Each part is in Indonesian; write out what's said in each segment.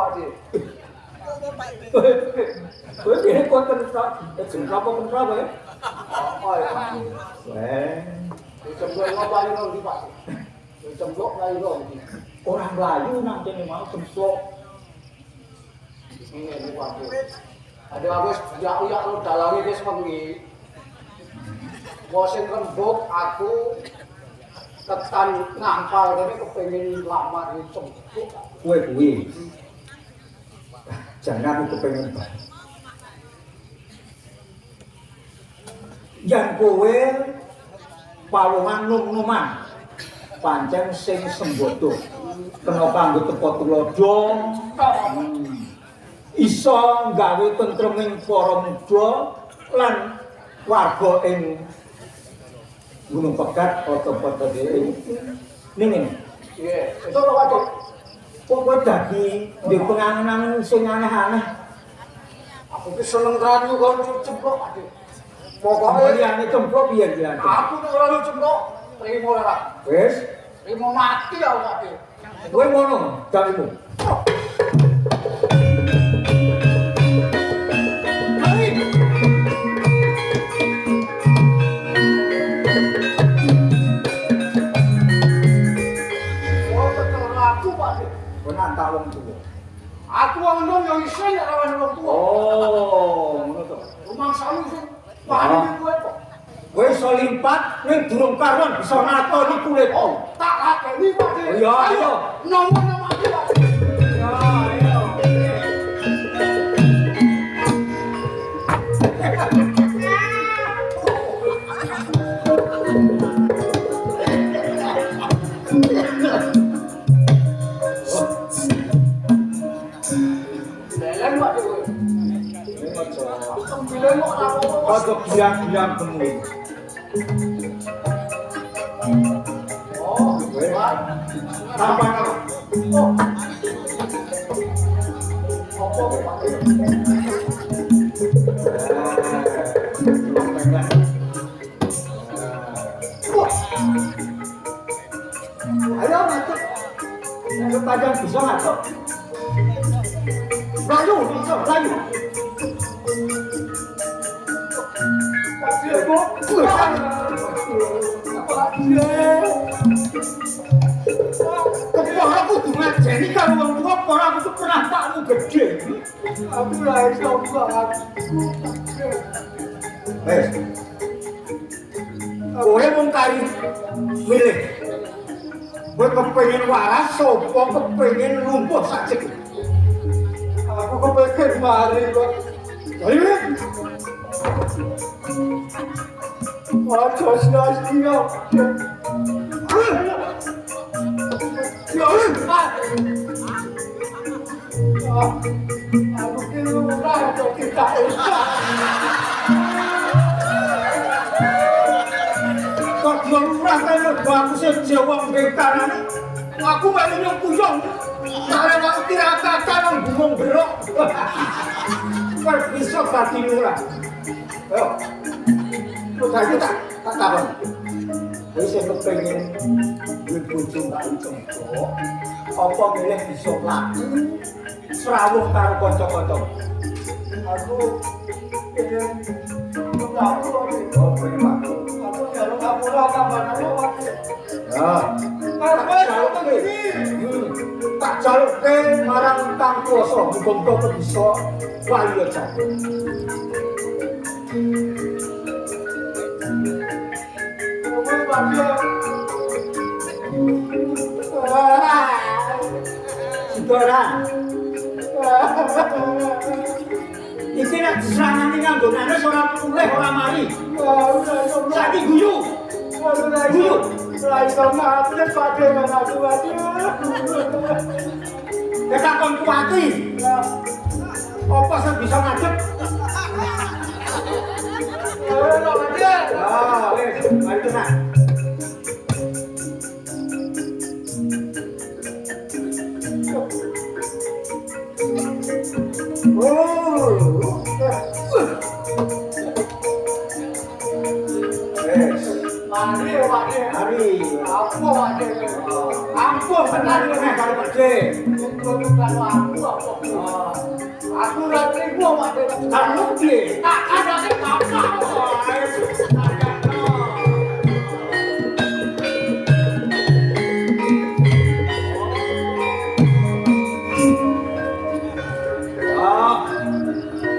Pak Di. Kowe kene konten tok, jeneng apa kenapa ya? Apa ya? Cemplok ngopani nang ndi Pak? Cemplok layu nang ndi? Ora mlayu nang kene mau cemplok. Ini Pak Di. Ada wis yak-yak lu dalange wis wengi. Wosing rembug aku tekan ngampal kene kepengin lamar cemplok. Kowe kuwi. Jangan aku kepengen banget. Yang kowe pawongan nom-noman pancen sing sembodo kena kanggo teko tulodo iso gawe tentreming para muda lan warga ing Gunung Pegat foto-foto dhewe ning Iya, itu lho Pak. kok kowe dadi di pengangen-angen sing aneh-aneh. Aku ki seneng ranyu kon cemplok Pak. Pokoke liyane cemplok piye iki? Aku nek ora cemplok, trimo ora. Wis, Trimo mati aku Pak. kowe ngono darimu. Nantang wong tuwa. Aku wong enom yo isin nek lawan wong tuwa. Oh, ngono to. Rumangsamu sing paling kowe kok. Kowe iso limpat ning durung karuan bisa ngatoni kulit. Oh, tak lakeni Pak. Iya, ayo. Nomor aku Pak. Ya, ayo. Lelen Pak kowe. Sembilan kok ora apa-apa. Kok biang-biang temu. Oh, Pak. Apa kok? Oh. Apa Pak? Ayo masuk. Yang panjang bisa masuk. Layu, bisa layu. Kepala aku tuh ngajeni kalau orang tua kepala aku tuh pernah takmu gede. Aku lah iso banget. Wes. Kowe mung kari milih. Kowe kepengin waras sapa kepengin lumpuh sajek. Aku kepengin mari kok. Ayo. Aja sia-sia. Ya, Pak. Aku kira ora kok kita. Kok lurah kene aku sing wong kanan. Aku melu nyempuyong. Kare wong tirakat nang gunung berok. Kok bisa dadi lurah. Ayo. Saiki tak takon. Kowe sing kepengin duwe bojo baru cemplok, apa milih bisa laku serawuh karo kanca-kanca? Aku pengen aku Oh, pengen laku. aku jalur kapura kapan aku Ya. Tak jalukke marang Kang Kuwasa muga-muga bisa wali aja. kowe bakal Sidora. Iki nek diserangani nganggo nanes ora mulih ora mari. Saiki guyu. Guyu. Ora iso mati pade aku waduh. Nek takon kuwati. Apa sing bisa ngadeg? Ora mati. Ah, wis, mari tenang. Mari, Pak. Mari. Apa, Pak? Ampun tenan meneh karo Pak De. Untuk karo aku. Aku ora trimo mak Anu piye? tak kandhane gampang.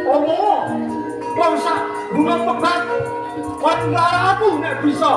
Omong, wong sak gunung pegat, kon aku nek bisa.